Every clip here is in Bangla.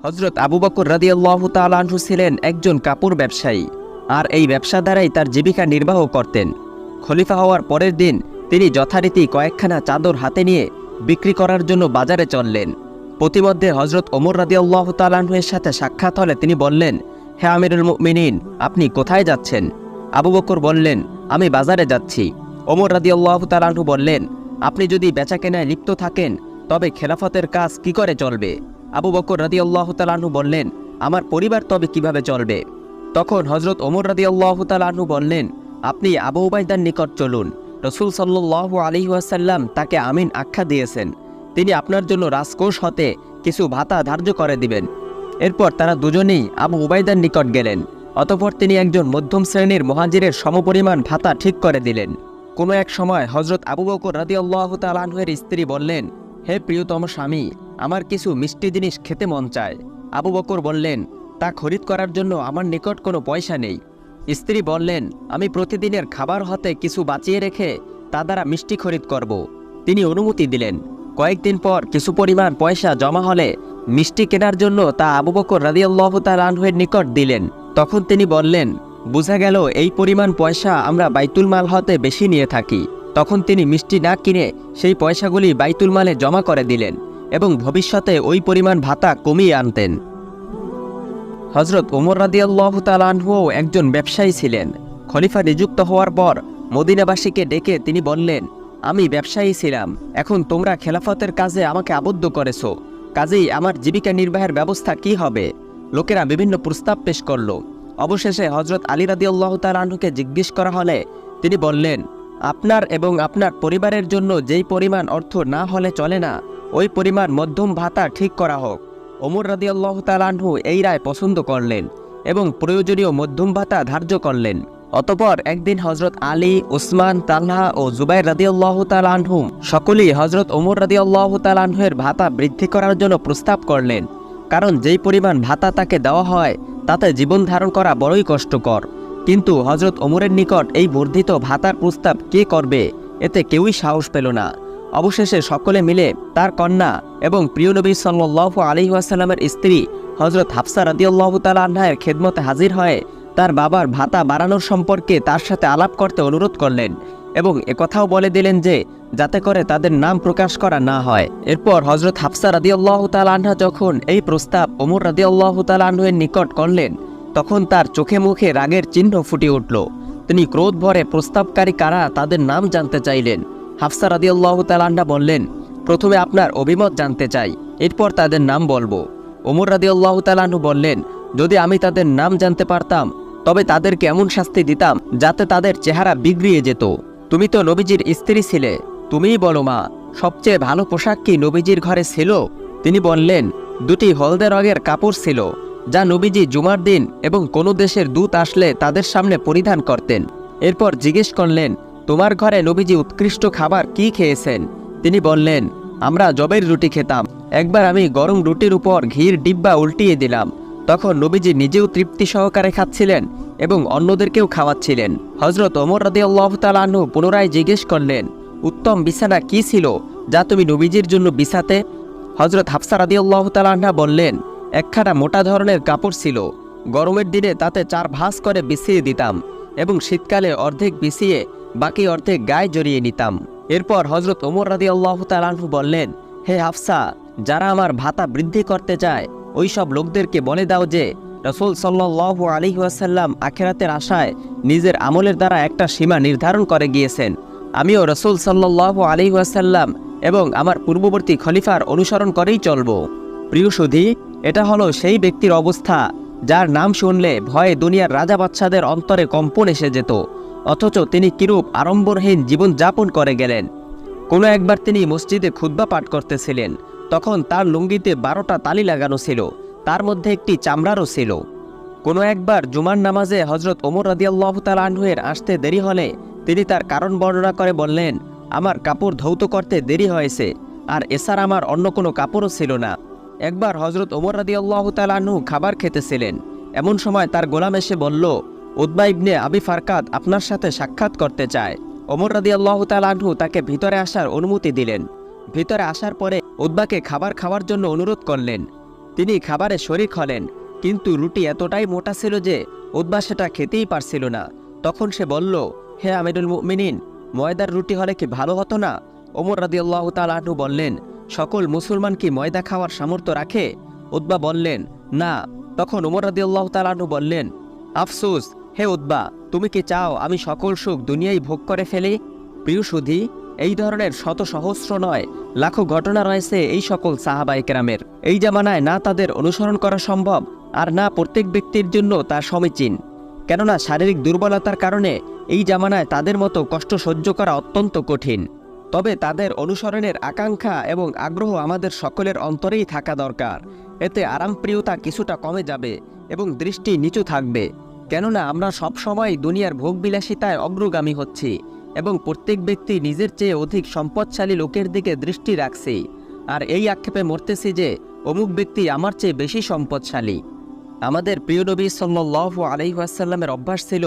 হজরত আবু বকর রাদিয়াল্লাহু তাআলা আনহু ছিলেন একজন কাপড় ব্যবসায়ী, আর এই ব্যবসা দ্বারাই তার জীবিকা নির্বাহ করতেন। খলিফা হওয়ার পরের দিন তিনি যথারীতি কয়েকখানা চাদর হাতে নিয়ে বিক্রি করার জন্য বাজারে চললেন। প্রতিমধ্যে হজরত ওমর রাদিয়াল্লাহু তাআলা আনহুর সাথে সাক্ষাৎ হলে তিনি বললেন, হে আমিরুল মুমিনিন, আপনি কোথায় যাচ্ছেন? আবু বকর বললেন, আমি বাজারে যাচ্ছি। ওমর রাদিয়াল্লাহু তাআলা আনহু বললেন, আপনি যদি বেচাকেনায় লিপ্ত থাকেন তবে খেলাফতের কাজ কি করে চলবে? আবু বকর রাদিয়াল্লাহু তাআলা আনহু বললেন, আমার পরিবার তবে কিভাবে চলবে? তখন হজরত ওমর রাদিয়াল্লাহু তাআলা আনহু বললেন, আপনি আবু উবাইদার নিকট চলুন। রাসূল সাল্লাল্লাহু আলাইহি ওয়াসাল্লাম তাকে আমিন আখ্যা দিয়েছেন। তিনি আপনার জন্য রাজকোষ হতে কিছু ভাতা ধার্য করে দিবেন। এরপর তারা দুজনেই আবু উবাইদার নিকট গেলেন। অতঃপর তিনি একজন মধ্যম শ্রেণীর মুহাজিরের সমপরিমাণ ভাতা ঠিক করে দিলেন। কোনো এক সময় হজরত আবু বকর রাদিয়াল্লাহু তাআলা আনহুর স্ত্রী বললেন, হে প্রিয়তম স্বামী, আমার কিছু মিষ্টি জিনিস খেতে মন চায়। আবু বকর বললেন, তা খরিদ করার জন্য আমার নিকট কোনো পয়সা নেই। স্ত্রী বললেন, আমি প্রতিদিনের খাবার হতে কিছু বাঁচিয়ে রেখে তা দ্বারা মিষ্টি খরিদ করব। তিনি অনুমতি দিলেন। কয়েকদিন পর কিছু পরিমাণ পয়সা জমা হলে মিষ্টি কেনার জন্য তা আবু বকর রাদিয়াল্লাহু তাআলা আনহুর নিকট দিলেন। তখন তিনি বললেন, বোঝা গেল এই পরিমাণ পয়সা আমরা বাইতুল মাল হতে বেশি নিয়ে থাকি। তখন তিনি মিষ্টি না কিনে সেই পয়সাগুলি বাইতুল মালে জমা করে দিলেন এবং ভবিষ্যতে ওই পরিমাণ ভাতা কমিয়ে আনতেন। হজরত ওমর রাদিয়াল্লাহু তাআলা আনহুও একজন ব্যবসায়ী ছিলেন। খলিফা নিযুক্ত হওয়ার পর মদিনাবাসীকে ডেকে তিনি বললেন, আমি ব্যবসায়ী ছিলাম, এখন তোমরা খেলাফতের কাজে আমাকে আবদ্ধ করেছো, কাজেই আমার জীবিকা নির্বাহের ব্যবস্থা কি হবে? লোকেরা বিভিন্ন প্রস্তাব পেশ করল। অবশেষে হজরত আলী রাদিয়াল্লাহু তাআলা আনহুকে জিজ্ঞেস করা হলে তিনি বললেন, আপনার এবং আপনার পরিবারের জন্য যেই পরিমাণ অর্থ না হলে চলে না, ওই পরিমাণ মধ্যম ভাতা ঠিক করা হোক। ওমর রাদিয়াল্লাহু তাআলা আনহু এই রায় পছন্দ করলেন এবং প্রয়োজনীয় মধ্যম ভাতা ধার্য করলেন। অতঃপর একদিন হজরত আলী, উসমান, তালহা ও জুবাইর রাদিয়াল্লাহু তাআলা আনহুম সকলেই হজরত ওমর রাদিয়াল্লাহু তাআলা আনহুর ভাতা বৃদ্ধি করার জন্য প্রস্তাব করলেন, কারণ যেই পরিমাণ ভাতা তাকে দেওয়া হয় তাতে জীবন ধারণ করা বড়ই কষ্টকর। কিন্তু হজরত ওমরের নিকট এই বর্ধিত ভাতার প্রস্তাব কে করবে, এতে কেউই সাহস পেল না। অবশেষে সকলে মিলে তার কন্যা এবং প্রিয় নবী সাল্লাল্লাহু আলাইহি ওয়াসাল্লামের স্ত্রী হজরত হাফসা রাদিয়াল্লাহু তাআলা আনহার খেদমতে হাজির হয়ে তার বাবার ভাতা বাড়ানোর সম্পর্কে তার সাথে আলাপ করতে অনুরোধ করলেন এবং একথাও বলে দিলেন যে যাতে করে তাদের নাম প্রকাশ করা না হয়। এরপর হজরত হাফসা রাদিয়াল্লাহু তাআলা আনহা যখন এই প্রস্তাব ওমর রাদিয়াল্লাহু তাআলা আনহুর নিকট করলেন, তখন তার চোখে মুখে রাগের চিহ্ন ফুটে উঠল। তিনি ক্রোধ ভরে প্রস্তাবকারী কারা তাদের নাম জানতে চাইলেন। হাফসা রাদিয়াল্লাহু তাআলা আনহা বললেন, প্রথমে আপনার অভিমত জানতে চাই, এরপর তাদের নাম বলবো। ওমর রাদিয়াল্লাহু তাআলা আনহু বললেন, যদি আমি তাদের নাম জানতে পারতাম তবে তাদেরকে এমন শাস্তি দিতাম যাতে তাদের চেহারা বিগড়িয়ে যেত। তুমি তো নবীজির স্ত্রী ছিলে, তুমিই বলো মা, সবচেয়ে ভালো পোশাক কি নবীজির ঘরে ছিল? তিনি বললেন, দুটি হলদে রঙের কাপড় ছিল, যা নবীজি জুমার দিন এবং কোনো দেশের দূত আসলে তাদের সামনে পরিধান করতেন। এরপর জিজ্ঞেস করলেন, তোমার ঘরে নবীজি উৎকৃষ্ট খাবার কি খেয়েছেন? তিনি বললেন, আমরা জবের রুটি খেতাম। একবার আমি গরম রুটির উপর ঘির ডিব্বা উল্টিয়ে দিলাম, তখন নবীজি নিজেও তৃপ্তি সহকারে খাচ্ছিলেন এবং অন্যদেরকেও খাওয়াচ্ছিলেন। হজরত ওমর রাদিয়াল্লাহু তাআলা আনহু পুনরায় জিজ্ঞেস করলেন, উত্তম বিছানা কি ছিল যা তুমি নবীজির জন্য বিছাতে? হজরত হাফসা রাদিয়াল্লাহু তাআলা আনহা বললেন, একখানা মোটা ধরনের কাপড় ছিল, গরমের দিনে তাতে 4 ভাঁজ করে বিছিয়ে দিতাম এবং শীতকালে অর্ধেক বিছিয়ে বাকি অর্ধেক গায়ে জড়িয়ে নিতাম। এরপর হজরত ওমর রাদিয়াল্লাহু তাআলা আনহু বললেন, হে হাফসা, যারা আমার ভাতা বৃদ্ধি করতে চায় ওই সব লোকদেরকে বলে দাও যে রাসূল সাল্লাল্লাহু আলাইহি ওয়াসাল্লাম আখিরাতের আশায় নিজের আমলের দ্বারা একটা সীমা নির্ধারণ করে গিয়েছেন। আমিও রাসূল সাল্লাল্লাহু আলাইহি ওয়াসাল্লাম এবং আমার পূর্ববর্তী খলিফার অনুসরণ করেই চলব। প্রিয় সুধী, এটা হলো সেই ব্যক্তির অবস্থা যার নাম শুনলে ভয়ে দুনিয়ার রাজা বাদশাদের অন্তরে কম্পন এসে যেত, অথচ তিনি কিরূপ আড়ম্বরহীন জীবন যাপন করে গেলেন। কোনো একবার তিনি মসজিদে খুতবা পাঠ করতেছিলেন, তখন তার লুঙ্গিতে 12টা তালি লাগানো ছিল, তার মধ্যে একটি চামড়ারও ছিল। কোনো একবার জুমার নামাজে হজরত ওমর রাদিয়াল্লাহু তাআলা আনহুর আসতে দেরি হলে তিনি তার কারণ বর্ণনা করে বললেন, আমার কাপড় ধৌত করতে দেরি হয়েছে, আর এছাড়া আমার অন্য কোনো কাপড়ও ছিল না। একবার হজরত ওমর রাদিয়াল্লাহু তাআলা আনহু খাবার খেতেছিলেন, এমন সময় তার গোলাম এসে বলল, উতবা ইবনে আবি ফারকাত আপনার সাথে সাক্ষাৎ করতে চায়। ওমর রাদিয়াল্লাহু তাআলা আনহু তাকে ভিতরে আসার অনুমতি দিলেন। ভিতরে আসার পরে উতবাকে খাবার খাওয়ার জন্য অনুরোধ করলেন। তিনি খাবারে শরিক হলেন, কিন্তু রুটি এতটাই মোটা ছিল যে উতবা সেটা খেতেই পারছিল না। তখন সে বলল, হে আমিরুল মুমিনিন, ময়দার রুটি হলে কি ভালো হতো না? ওমর রাদিয়াল্লাহু তাআলা আনহু বললেন, সকল মুসলমান কি ময়দা খাওয়ার সামর্থ্য রাখে? উতবা বললেন, না। তখন ওমর রাদিয়াল্লাহু তাআলা আনহু বললেন, আফসোস হে উতবা, তুমি কি চাও আমি সকল সুখ দুনিয়ায় ভোগ করে ফেলি? প্রিয় সুধী, এই ধরনের শত সহস্র নয় লাখো ঘটনা রয়েছে এই সকল সাহাবায়ে কেরামের। এই জামানায় না তাদের অনুসরণ করা সম্ভব, আর না প্রত্যেক ব্যক্তির জন্য তা সমীচীন। কেননা শারীরিক দুর্বলতার কারণে এই জামানায় তাদের মতো কষ্ট সহ্য করা অত্যন্ত কঠিন। তবে তাদের অনুসরণের আকাঙ্ক্ষা এবং আগ্রহ আমাদের সকলের অন্তরেই থাকা দরকার। এতে আরামপ্রিয়তা কিছুটা কমে যাবে এবং দৃষ্টি নিচু থাকবে। কেননা আমরা সবসময় দুনিয়ার ভোগবিলাসিতায় অগ্রগামী হচ্ছি এবং প্রত্যেক ব্যক্তি নিজের চেয়ে অধিক সম্পদশালী লোকের দিকে দৃষ্টি রাখছি, আর এই আক্ষেপে মরতেছি যে অমুক ব্যক্তি আমার চেয়ে বেশি সম্পদশালী। আমাদের প্রিয় নবী সাল্লাল্লাহু আলাইহি ওয়াসাল্লামের অভ্যাস ছিল,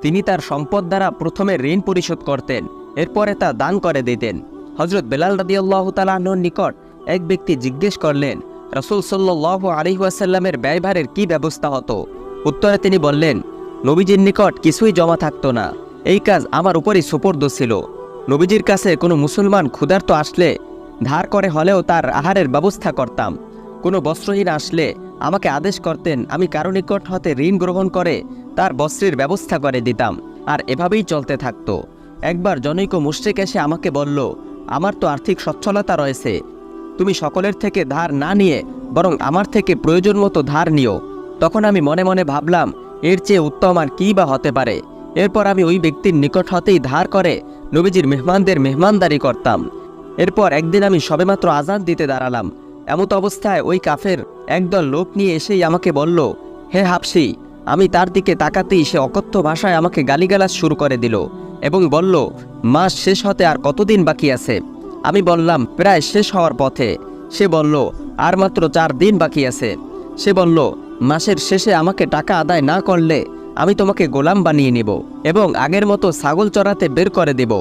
তিনি তার সম্পদ দ্বারা প্রথমে ঋণ পরিশোধ করতেন, এরপরে তা দান করে দিতেন। হযরত বেলাল রাদিয়াল্লাহু তাআলা আনহুর নিকট এক ব্যক্তি জিজ্ঞেস করলেন, রাসূল সাল্লাল্লাহু আলাইহি ওয়াসাল্লামের ব্যয়ভারের কি ব্যবস্থা হতো? উত্তরে তিনি বললেন, নবীজির নিকট কিছুই জমা থাকতো না, এই কাজ আমার উপরই সুপর্দ ছিল। নবীজির কাছে কোনো মুসলমান ক্ষুধার্ত আসলে ধার করে হলেও তার আহারের ব্যবস্থা করতাম। কোনো বস্ত্রহীন আসলে আমাকে আদেশ করতেন, আমি কারো নিকট হতে ঋণ গ্রহণ করে তার বস্ত্রের ব্যবস্থা করে দিতাম, আর এভাবেই চলতে থাকতো। একবার জনৈক মুশরিক এসে আমাকে বলল, আমার তো আর্থিক সচ্ছলতা রয়েছে, তুমি সকলের থেকে ধার না নিয়ে বরং আমার থেকে প্রয়োজন মতো ধার নিও। তখন আমি মনে মনে ভাবলাম, এর চেয়ে উত্তম আর কী বা হতে পারে। এরপর আমি ওই ব্যক্তির নিকট হতেই ধার করে নবীজির মেহমানদের মেহমানদারি করতাম। এরপর একদিন আমি সবেমাত্র আযান দিতে দাঁড়ালাম, এমত অবস্থায় ওই কাফের একদল লোক নিয়ে এসেই আমাকে বলল, হে হাবশী। আমি তার দিকে তাকাতেই সে অকথ্য ভাষায় আমাকে গালিগালাজ শুরু করে দিল এবং বলল, মাস শেষ হতে আর কতদিন বাকি আছে? আমি বললাম, প্রায় শেষ হওয়ার পথে। সে বলল, আর মাত্র 4 দিন বাকি আছে। সে বলল, মাসের শেষে আমাকে টাকা আদায় না করলে আমি তোমাকে গোলাম বানিয়ে নিব এবং আগের মতো ছাগল চড়াতে বের করে দেব।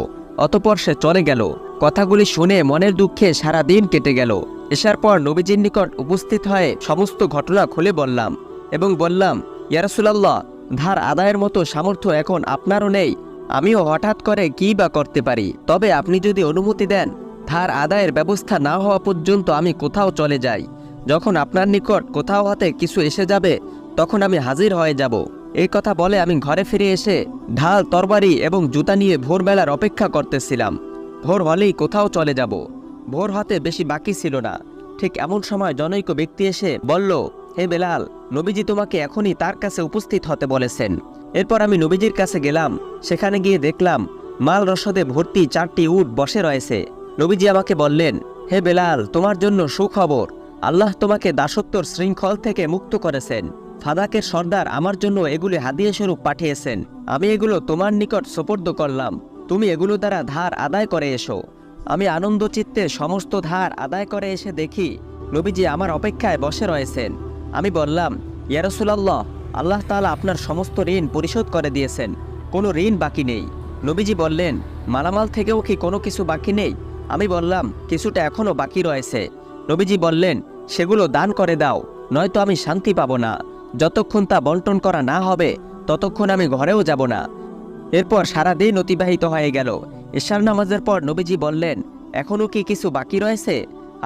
অতঃপর সে চলে গেল। কথাগুলি শুনে মনের দুঃখে সারা দিন কেটে গেল। এসার পর নবীজির নিকট উপস্থিত হয়ে সমস্ত ঘটনা খুলে বললাম এবং বললাম, ইয়া রাসূলুল্লাহ, ধার আদায়ের মতো সামর্থ্য এখন আপনারও নেই, আমিও হঠাৎ করে কী বা করতে পারি। তবে আপনি যদি অনুমতি দেন, ধার আদায়ের ব্যবস্থা না হওয়া পর্যন্ত আমি কোথাও চলে যাই। যখন আপনার নিকট কোথাও হতে কিছু এসে যাবে তখন আমি হাজির হয়ে যাব। এই কথা বলে আমি ঘরে ফিরে এসে ঢাল, তরবারি এবং জুতা নিয়ে ভোরবেলার অপেক্ষা করতেছিলাম। ভোর হলেই কোথাও চলে যাব। ভোর হতে বেশি বাকি ছিল না। ঠিক এমন সময় জনৈক ব্যক্তি এসে বলল, হে বেলাল, নবীজি তোমাকে এখনই তার কাছে উপস্থিত হতে বলেছেন। এরপর আমি নবীজির কাছে গেলাম। সেখানে গিয়ে দেখলাম মাল রসদে ভর্তি 4টি উট বসে রয়েছে। নবীজি আমাকে বললেন, হে বেলাল, তোমার জন্য সুখবর, আল্লাহ তোমাকে দাসত্বর শৃঙ্খল থেকে মুক্ত করেছেন। ফাদাকের সর্দার আমার জন্য এগুলি হাদিয়া স্বরূপ পাঠিয়েছেন। আমি এগুলো তোমার নিকট সোপর্দ করলাম, তুমি এগুলো দ্বারা ধার আদায় করে এসো। আমি আনন্দ চিত্তে সমস্ত ধার আদায় করে এসে দেখি নবীজি আমার অপেক্ষায় বসে রয়েছেন। আমি বললাম, ইয়া রাসূলুল্লাহ, আল্লাহ তাআলা আপনার সমস্ত ঋণ পরিশোধ করে দিয়েছেন, কোনো ঋণ বাকি নেই। নবীজি বললেন, মালামাল থেকেও কি কোনো কিছু বাকি নেই? আমি বললাম, কিছুটা এখনও বাকি রয়েছে। নবীজি বললেন, সেগুলো দান করে দাও, নয়তো আমি শান্তি পাবো না। যতক্ষণ তা বন্টন করা না হবে ততক্ষণ আমি ঘরেও যাব না। এরপর সারা দিন অতিবাহিত হয়ে গেল। এশার নামাজের পর নবীজি বললেন, এখনও কি কিছু বাকি রয়েছে?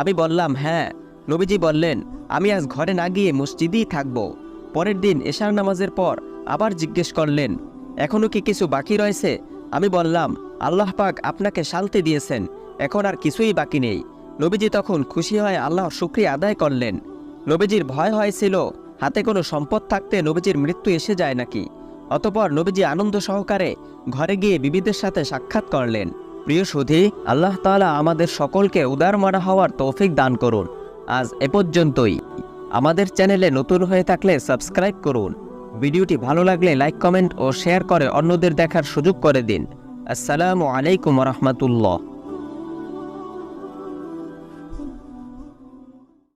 আমি বললাম, হ্যাঁ। নবীজি বললেন, আমি আজ ঘরে না গিয়ে মসজিদেই থাকব। পরের দিন এশার নামাজের পর আবার জিজ্ঞেস করলেন, এখনও কি কিছু বাকি রয়েছে? আমি বললাম, আল্লাহ পাক আপনাকে শান্তি দিয়েছেন, এখন আর কিছুই বাকি নেই। নবীজি তখন খুশি হয়ে আল্লাহর শুকরিয়া আদায় করলেন। নবীজির ভয় হয়েছিল হাতে কোনো সম্পদ থাকতে নবীজির মৃত্যু এসে যায় নাকি। অতঃপর নবীজি আনন্দ সহকারে ঘরে গিয়ে বিবিদের সাথে সাক্ষাৎ করলেন। প্রিয় সুধী, আল্লাহ তাআলা আমাদের সকলকে উদারমনা হওয়ার তৌফিক দান করুন। আজ এ পর্যন্তই। আমাদের চ্যানেলে নতুন হয়ে থাকলে সাবস্ক্রাইব করুন। ভিডিওটি ভালো লাগলে লাইক, কমেন্ট ও শেয়ার করে অন্যদের দেখার সুযোগ করে দিন। আসসালামু আলাইকুম ওয়া রাহমাতুল্লাহ।